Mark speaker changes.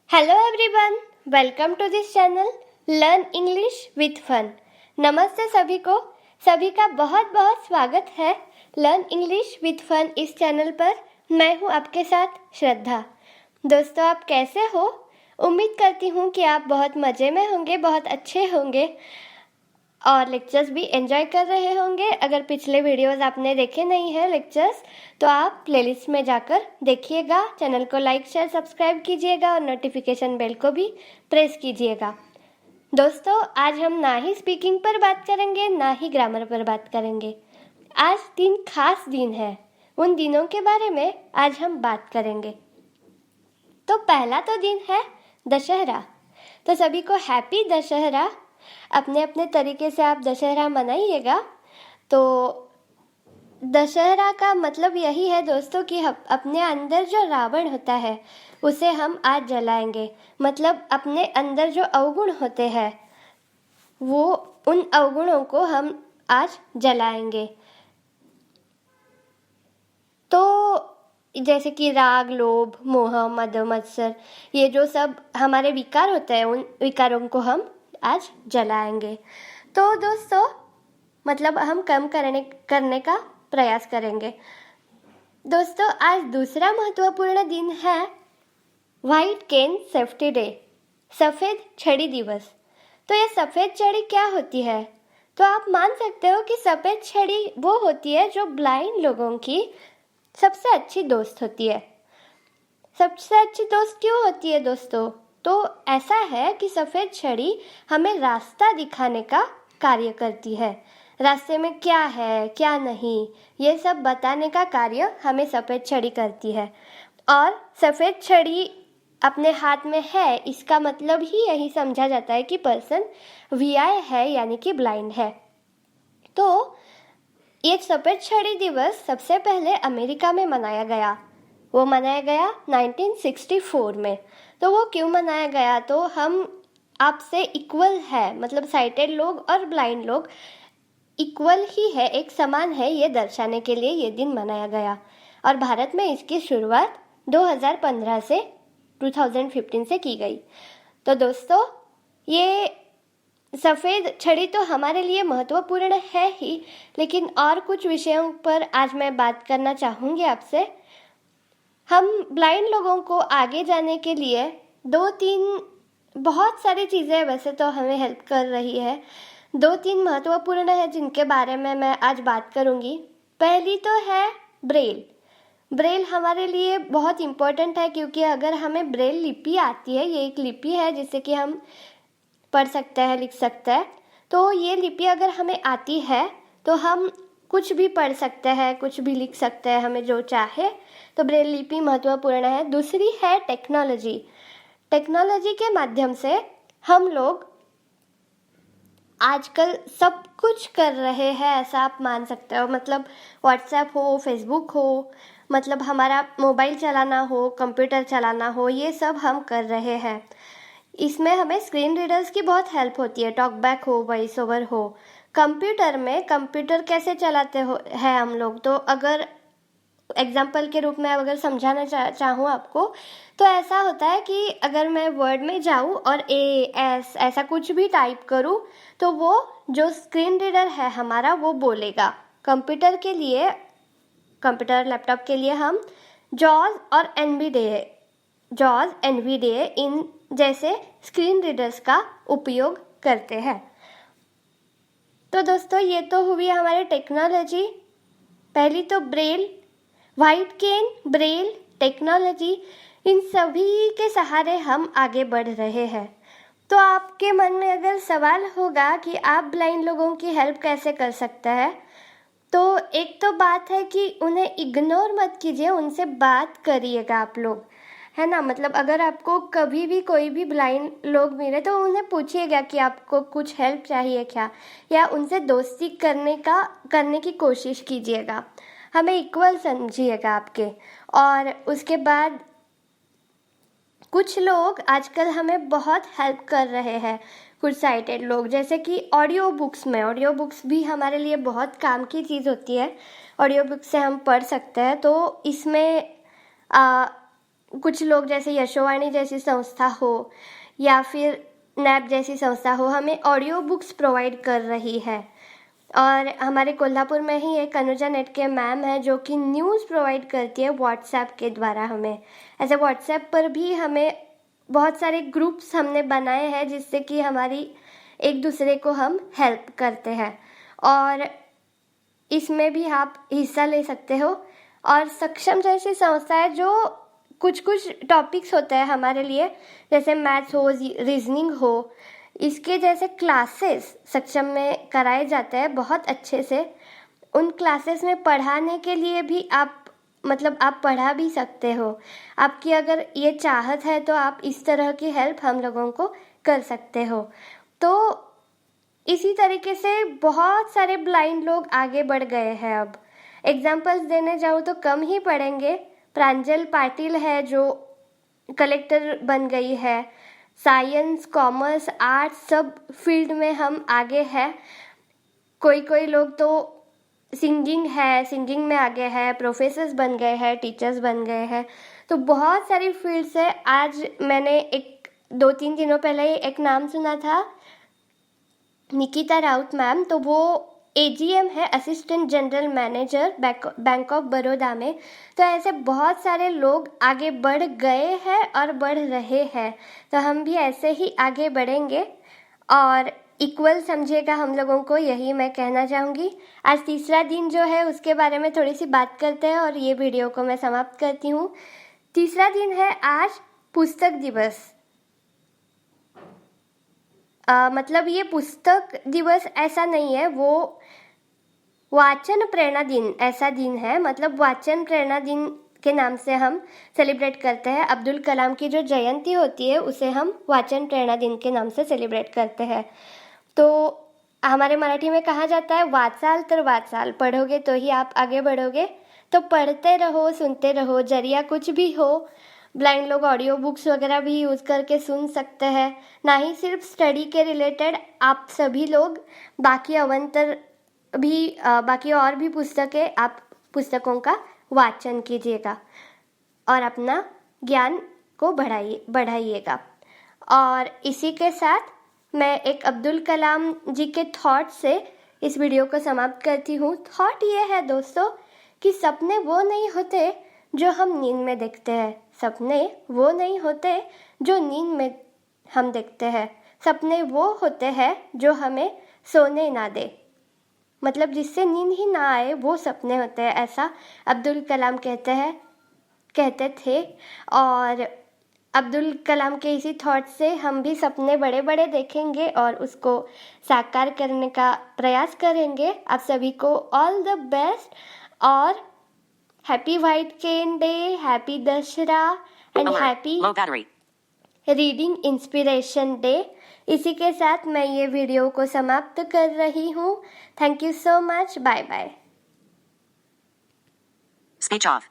Speaker 1: Hello everyone, welcome to this channel learn English with fun. नमस्ते सभी को, सभी का बहुत बहुत स्वागत है लर्न इंग्लिश विथ फन इस चैनल पर। मैं हूं आपके साथ श्रद्धा। दोस्तों, आप कैसे हो? उम्मीद करती हूं कि आप बहुत मज़े में होंगे, बहुत अच्छे होंगे और लेक्चर्स भी एंजॉय कर रहे होंगे। अगर पिछले वीडियोस आपने देखे नहीं हैं लेक्चर्स, तो आप प्लेलिस्ट में जाकर देखिएगा। चैनल को लाइक शेयर सब्सक्राइब कीजिएगा और नोटिफिकेशन बेल को भी प्रेस कीजिएगा। दोस्तों, आज हम ना ही स्पीकिंग पर बात करेंगे, ना ही ग्रामर पर बात करेंगे। आज 3 खास दिन है, उन दिनों के बारे में आज हम बात करेंगे। तो पहला तो दिन है दशहरा। तो सभी को हैप्पी दशहरा। अपने अपने तरीके से आप दशहरा मनाइएगा। तो दशहरा का मतलब यही है दोस्तों कि अपने अंदर जो रावण होता है उसे हम आज जलाएंगे। मतलब अपने अंदर जो अवगुण होते हैं वो उन अवगुणों को हम आज जलाएंगे। तो जैसे कि राग, लोभ, मोह, मद, मत्सर, ये जो सब हमारे विकार होते हैं उन विकारों को हम आज जलाएंगे। तो दोस्तों, मतलब हम कम करने का प्रयास करेंगे। दोस्तों, आज दूसरा महत्वपूर्ण दिन है व्हाइट केन सेफ्टी डे, सफ़ेद छड़ी दिवस। तो ये सफ़ेद छड़ी क्या होती है? तो आप मान सकते हो कि सफ़ेद छड़ी वो होती है जो ब्लाइंड लोगों की सबसे अच्छी दोस्त होती है। सबसे अच्छी दोस्त क्यों होती है दोस्तों? तो ऐसा है कि सफ़ेद छड़ी हमें रास्ता दिखाने का कार्य करती है। रास्ते में क्या है क्या नहीं, ये सब बताने का कार्य हमें सफ़ेद छड़ी करती है। और सफ़ेद छड़ी अपने हाथ में है, इसका मतलब ही यही समझा जाता है कि पर्सन वीआई है, यानी कि ब्लाइंड है। तो ये सफ़ेद छड़ी दिवस सबसे पहले अमेरिका में मनाया गया। वो मनाया गया 1964 में। तो वो क्यों मनाया गया? तो हम आपसे इक्वल है, मतलब साइटेड लोग और ब्लाइंड लोग इक्वल ही है, एक समान है, ये दर्शाने के लिए ये दिन मनाया गया। और भारत में इसकी शुरुआत 2015 से 2015 से की गई। तो दोस्तों, ये सफ़ेद छड़ी तो हमारे लिए महत्वपूर्ण है ही, लेकिन और कुछ विषयों पर आज मैं बात करना चाहूँगी आपसे। हम ब्लाइंड लोगों को आगे जाने के लिए 2-3 बहुत सारी चीज़ें वैसे तो हमें हेल्प कर रही है। 2-3 महत्वपूर्ण है जिनके बारे में मैं आज बात करूँगी। पहली तो है ब्रेल। ब्रेल हमारे लिए बहुत इम्पोर्टेंट है, क्योंकि अगर हमें ब्रेल लिपि आती है, ये एक लिपि है जिससे कि हम पढ़ सकते हैं, लिख सकते हैं। तो ये लिपि अगर हमें आती है तो हम कुछ भी पढ़ सकते हैं, कुछ भी लिख सकते हैं, हमें जो चाहे। तो ब्रेल लिपि महत्वपूर्ण है। दूसरी है टेक्नोलॉजी। टेक्नोलॉजी के माध्यम से हम लोग आजकल सब कुछ कर रहे हैं, ऐसा आप मान सकते हो। मतलब व्हाट्सएप हो, फेसबुक हो, मतलब हमारा मोबाइल चलाना हो, कंप्यूटर चलाना हो, ये सब हम कर रहे हैं। इसमें हमें स्क्रीन रीडर्स की बहुत हेल्प होती है। टॉक बैक हो, वॉइस ओवर हो। कंप्यूटर में कंप्यूटर कैसे चलाते हो है हम लोग, तो अगर एग्जाम्पल के रूप में अगर समझाना चाहूँ आपको, तो ऐसा होता है कि अगर मैं वर्ड में जाऊँ और AS ऐसा कुछ भी टाइप करूँ, तो वो जो स्क्रीन रीडर है हमारा वो बोलेगा। कंप्यूटर के लिए, कंप्यूटर लैपटॉप के लिए हम जॉज और NVDA इन जैसे स्क्रीन रीडर्स का उपयोग करते हैं। तो दोस्तों, ये तो हुई हमारी टेक्नोलॉजी। पहली तो ब्रेल, व्हाइट केन, ब्रेल, टेक्नोलॉजी, इन सभी के सहारे हम आगे बढ़ रहे हैं। तो आपके मन में अगर सवाल होगा कि आप ब्लाइंड लोगों की हेल्प कैसे कर सकते हैं, तो एक तो बात है कि उन्हें इग्नोर मत कीजिए, उनसे बात करिएगा आप लोग, है ना। मतलब अगर आपको कभी भी कोई भी ब्लाइंड लोग मिले तो उन्हें पूछिएगा कि आपको कुछ हेल्प चाहिए क्या, या उनसे दोस्ती करने की कोशिश कीजिएगा। हमें इक्वल समझिएगा आपके। और उसके बाद कुछ लोग आजकल हमें बहुत हेल्प कर रहे हैं, कुछ साइटेड लोग, जैसे कि ऑडियो बुक्स भी हमारे लिए बहुत काम की चीज़ होती है। ऑडियो बुक से हम पढ़ सकते हैं। तो इसमें कुछ लोग जैसे यशोवाणी जैसी संस्था हो या फिर नैप जैसी संस्था हो हमें ऑडियो बुक्स प्रोवाइड कर रही है। और हमारे कोल्हापुर में ही एक अनुजा नेट के मैम है जो कि न्यूज़ प्रोवाइड करती है व्हाट्सएप के द्वारा हमें। ऐसे व्हाट्सएप पर भी हमें बहुत सारे ग्रुप्स हमने बनाए हैं जिससे कि हमारी एक दूसरे को हम हेल्प करते हैं, और इसमें भी आप हिस्सा ले सकते हो। और सक्षम जैसी संस्थाएं जो कुछ कुछ टॉपिक्स होते हैं हमारे लिए, जैसे मैथ्स हो, रीजनिंग हो, इसके जैसे क्लासेस सक्षम में कराए जाते हैं बहुत अच्छे से। उन क्लासेस में पढ़ाने के लिए भी आप आप पढ़ा भी सकते हो। आपकी अगर ये चाहत है तो आप इस तरह की हेल्प हम लोगों को कर सकते हो। तो इसी तरीके से बहुत सारे ब्लाइंड लोग आगे बढ़ गए हैं। अब एग्जाम्पल्स देने जाऊँ तो कम ही पड़ेंगे। प्रांजल पाटिल है जो कलेक्टर बन गई है। साइंस, कॉमर्स, आर्ट्स सब फील्ड में हम आगे हैं। कोई लोग तो सिंगिंग में आगे है, प्रोफेसर्स बन गए हैं, टीचर्स बन गए हैं। तो बहुत सारी फील्ड्स है। आज मैंने एक 2-3 दिनों पहले एक नाम सुना था, निकिता राउत मैम। तो वो AGM है, assistant general manager bank of Baroda में। तो ऐसे बहुत सारे लोग आगे बढ़ गए हैं और बढ़ रहे हैं। तो हम भी ऐसे ही आगे बढ़ेंगे और इक्वल समझिएगा हम लोगों को, यही मैं कहना चाहूँगी। आज तीसरा दिन जो है उसके बारे में थोड़ी सी बात करते हैं और ये वीडियो को मैं समाप्त करती हूँ। तीसरा दिन है आज पुस्तक दिवस। ये पुस्तक दिवस ऐसा नहीं है, वो वाचन प्रेरणा दिन ऐसा दिन है। वाचन प्रेरणा दिन के नाम से हम सेलिब्रेट करते हैं। अब्दुल कलाम की जो जयंती होती है उसे हम वाचन प्रेरणा दिन के नाम से सेलिब्रेट करते हैं। तो हमारे मराठी में कहा जाता है वाचाल तर वाचाल, पढ़ोगे तो ही आप आगे बढ़ोगे। तो पढ़ते रहो, सुनते रहो, जरिया कुछ भी हो। ब्लाइंड लोग ऑडियो बुक्स वगैरह भी यूज़ करके सुन सकते हैं। ना ही सिर्फ स्टडी के रिलेटेड, आप सभी लोग बाकी अवंतर भी बाकी और भी पुस्तकें, आप पुस्तकों का वाचन कीजिएगा और अपना ज्ञान को बढ़ाइएगा। और इसी के साथ मैं एक अब्दुल कलाम जी के थॉट से इस वीडियो को समाप्त करती हूँ। थॉट ये है दोस्तों कि सपने वो नहीं होते जो हम नींद में देखते हैं। सपने वो नहीं होते जो नींद में हम देखते हैं। सपने वो होते हैं जो हमें सोने ना दे, जिससे नींद ही ना आए, वो सपने होते हैं। ऐसा अब्दुल कलाम कहते थे। और अब्दुल कलाम के इसी थॉट से हम भी सपने बड़े बड़े देखेंगे और उसको साकार करने का प्रयास करेंगे। आप सभी को ऑल द बेस्ट और happy white cane day, happy Dussehra and happy reading inspiration day. इसी के साथ मैं ये वीडियो को समाप्त कर रही हूँ। Thank you so much. Bye bye.
Speaker 2: Speech off.